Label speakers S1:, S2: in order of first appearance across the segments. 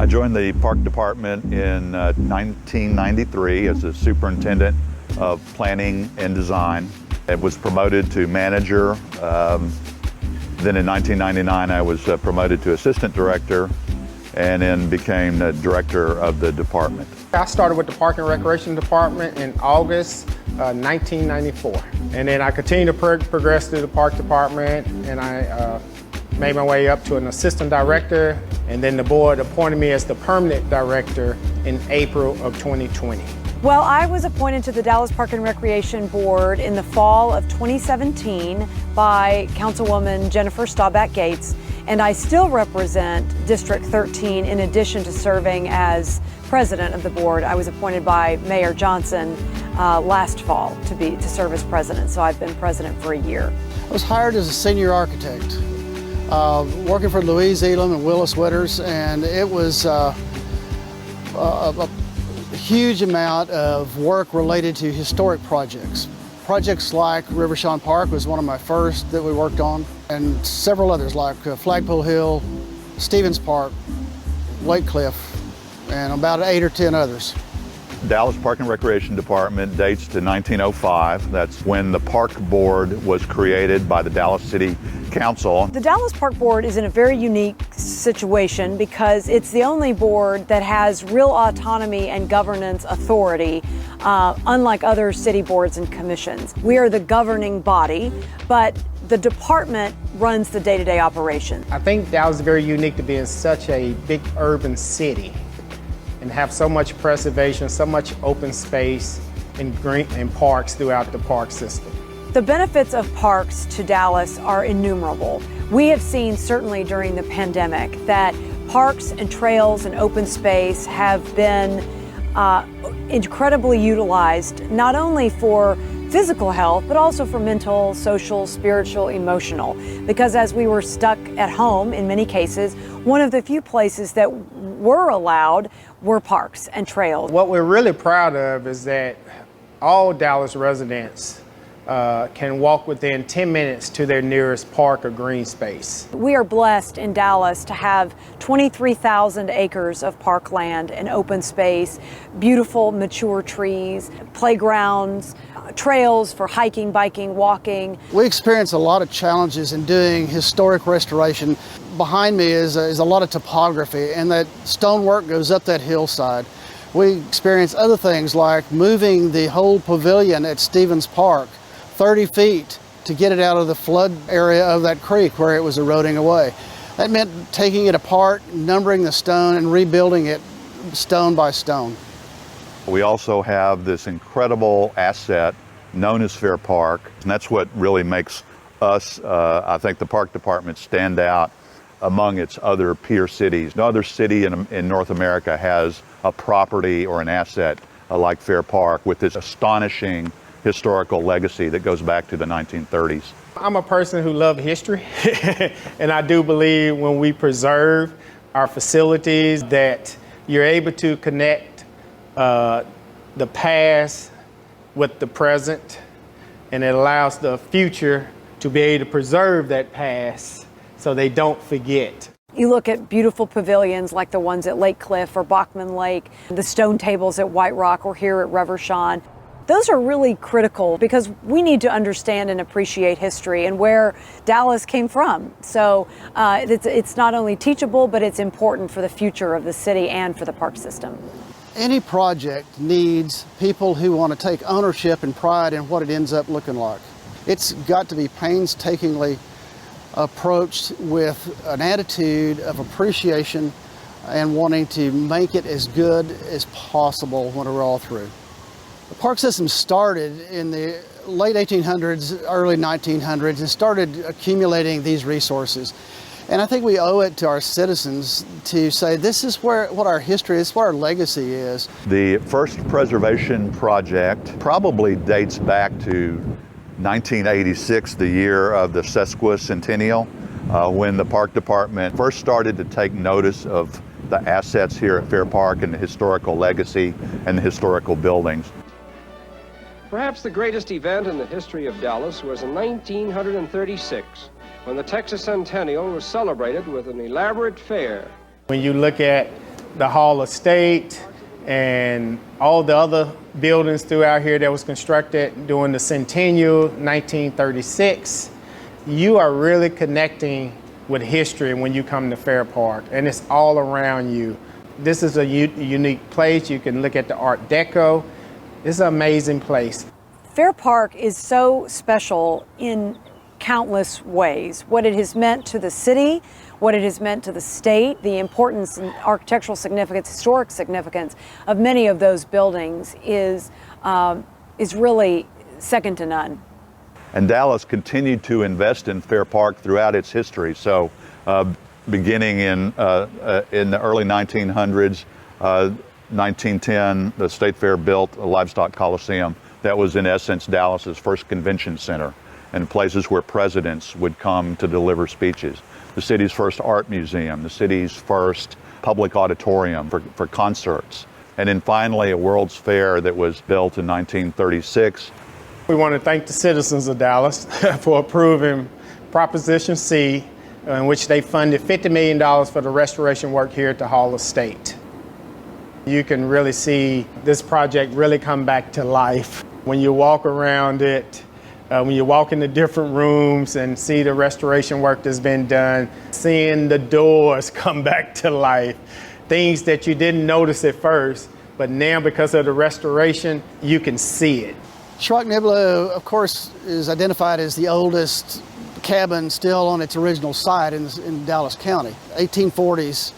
S1: I joined the park department in 1993 as the superintendent of planning and design. I was promoted to manager. Then in 1999 I was promoted to assistant director and then became the director of the department.
S2: I started with the Park and Recreation Department in August 1994. And then I continued to progress through the Park Department, and I made my way up to an assistant director, and then the board appointed me as the permanent director in April of 2020.
S3: Well, I was appointed to the Dallas Park and Recreation Board in the fall of 2017 by Councilwoman Jennifer Staubach Gates, and I still represent District 13 in addition to serving as president of the board. I was appointed by Mayor Johnson last fall to serve as president, so I've been president for a year.
S4: I was hired as a senior architect, working for Louise Elam and Willis Witters, and it was a huge amount of work related to historic projects. Projects like Rivershon Park was one of my first that we worked on, and several others like Flagpole Hill, Stevens Park, Lake Cliff, and about 8 or 10 others.
S1: Dallas Park and Recreation Department dates to 1905. That's when the Park Board was created by the Dallas City Council.
S3: The Dallas Park Board is in a very unique situation because it's the only board that has real autonomy and governance authority, unlike other city boards and commissions. We are the governing body, but the department runs the day-to-day operation.
S2: I think Dallas is very unique to be in such a big urban city and have so much preservation, so much open space and green and parks throughout the park system.
S3: The benefits of parks to Dallas are innumerable. We have seen certainly during the pandemic that parks and trails and open space have been incredibly utilized, not only for physical health, but also for mental, social, spiritual, emotional. Because as we were stuck at home in many cases, one of the few places that were allowed were parks and trails.
S2: What we're really proud of is that all Dallas residents can walk within 10 minutes to their nearest park or green space.
S3: We are blessed in Dallas to have 23,000 acres of parkland and open space, beautiful mature trees, playgrounds, trails for hiking, biking, walking.
S4: We experience a lot of challenges in doing historic restoration. Behind me is a lot of topography, and that stonework goes up that hillside. We experience other things like moving the whole pavilion at Stevens Park 30 feet to get it out of the flood area of that creek where it was eroding away. That meant taking it apart, numbering the stone, and rebuilding it stone by stone.
S1: We also have this incredible asset known as Fair Park, and that's what really makes us, I think, the Park Department stand out among its other peer cities. No other city in North America has a property or an asset like Fair Park with this astonishing historical legacy that goes back to the 1930s.
S2: I'm a person who loves history, and I do believe when we preserve our facilities that you're able to connect the past with the present, and it allows the future to be able to preserve that past so they don't forget.
S3: You look at beautiful pavilions like the ones at Lake Cliff or Bachman Lake, the stone tables at White Rock or here at Rivershon. Those are really critical because we need to understand and appreciate history and where Dallas came from. So it's not only teachable, but it's important for the future of the city and for the park system.
S4: Any project needs people who want to take ownership and pride in what it ends up looking like. It's got to be painstakingly approached with an attitude of appreciation and wanting to make it as good as possible when we're all through. The park system started in the late 1800s, early 1900s, and started accumulating these resources. And I think we owe it to our citizens to say this is what our history is, what our legacy is.
S1: The first preservation project probably dates back to 1986, the year of the sesquicentennial, when the Park Department first started to take notice of the assets here at Fair Park and the historical legacy and the historical buildings.
S5: Perhaps the greatest event in the history of Dallas was in 1936, when the Texas Centennial was celebrated with an elaborate fair.
S2: When you look at the Hall of State and all the other buildings throughout here that was constructed during the centennial, 1936, you are really connecting with history when you come to Fair Park, and it's all around you. This is a unique place. You can look at the Art Deco. It's an amazing place.
S3: Fair Park is so special in countless ways. What it has meant to the city, what it has meant to the state, the importance and architectural significance, historic significance of many of those buildings is really second to none.
S1: And Dallas continued to invest in Fair Park throughout its history. So beginning in the early 1900s, 1910, the State Fair built a livestock coliseum that was in essence Dallas's first convention center and places where presidents would come to deliver speeches. The city's first art museum, the city's first public auditorium for concerts. And then finally a World's Fair that was built in 1936.
S2: We want to thank the citizens of Dallas for approving Proposition C, in which they funded $50 million for the restoration work here at the Hall of State. You can really see this project really come back to life. When you walk around it, when you walk in the different rooms and see the restoration work that's been done, seeing the doors come back to life, things that you didn't notice at first, but now because of the restoration, you can see it.
S4: Schrock Nebula, of course, is identified as the oldest cabin still on its original site in Dallas County. 1840s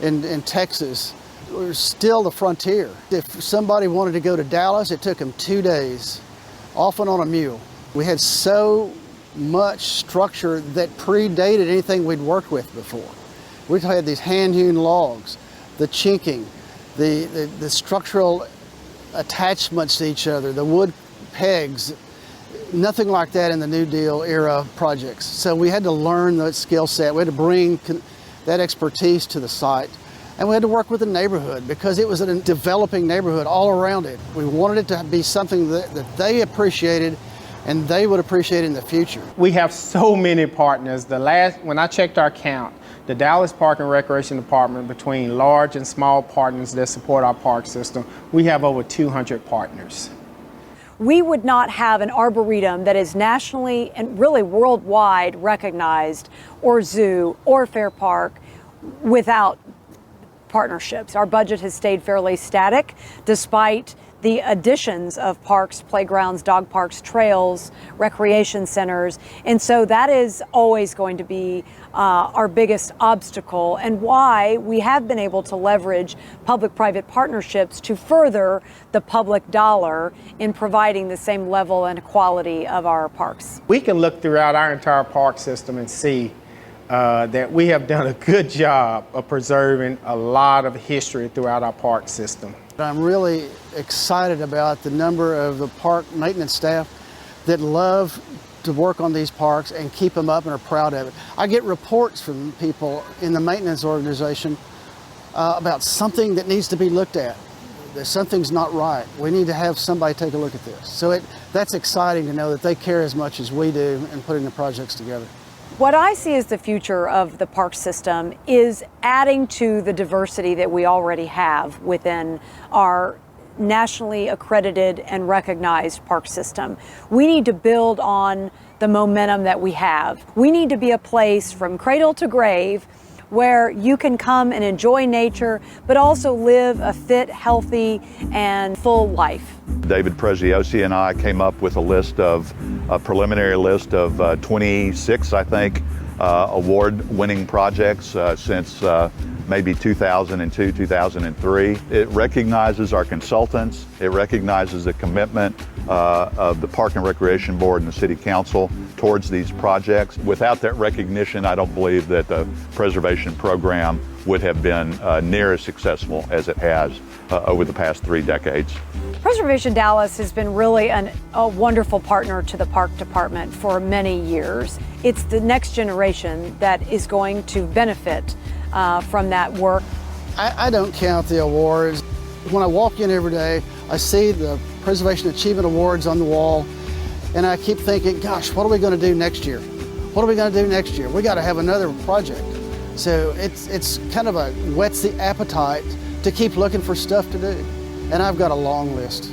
S4: in Texas was still the frontier. If somebody wanted to go to Dallas, it took them 2 days, often on a mule. We had so much structure that predated anything we'd worked with before. We had these hand-hewn logs, the chinking, the structural attachments to each other, the wood pegs, nothing like that in the New Deal era projects. So we had to learn that skill set. We had to bring that expertise to the site. And we had to work with the neighborhood because it was a developing neighborhood all around it. We wanted it to be something that they appreciated and they would appreciate in the future.
S2: We have so many partners. When I checked our count, the Dallas Park and Recreation Department, between large and small partners that support our park system, we have over 200 partners.
S3: We would not have an arboretum that is nationally and really worldwide recognized, or zoo, or Fair Park, without partnerships. Our budget has stayed fairly static despite the additions of parks, playgrounds, dog parks, trails, recreation centers. And so that is always going to be our biggest obstacle, and why we have been able to leverage public-private partnerships to further the public dollar in providing the same level and quality of our parks.
S2: We can look throughout our entire park system and see that we have done a good job of preserving a lot of history throughout our park system.
S4: I'm really excited about the number of the park maintenance staff that love to work on these parks and keep them up and are proud of it. I get reports from people in the maintenance organization about something that needs to be looked at. That something's not right. We need to have somebody take a look at this. So that's exciting to know that they care as much as we do in putting the projects together.
S3: What I see as the future of the park system is adding to the diversity that we already have within our nationally accredited and recognized park system. We need to build on the momentum that we have. We need to be a place from cradle to grave where you can come and enjoy nature, but also live a fit, healthy, and full life.
S1: David Preziosi and I came up with a preliminary list of 26, I think, award-winning projects since maybe 2002, 2003. It recognizes our consultants. It recognizes the commitment of the Park and Recreation Board and the City Council towards these projects. Without that recognition, I don't believe that the preservation program would have been near as successful as it has over the past 3 decades.
S3: Preservation Dallas has been really a wonderful partner to the Park Department for many years. It's the next generation that is going to benefit from that work.
S4: I don't count the awards. When I walk in every day, I see the Preservation Achievement Awards on the wall, and I keep thinking, gosh, what are we going to do next year? What are we going to do next year? We got to have another project. So it's kind of whets the appetite to keep looking for stuff to do. And I've got a long list.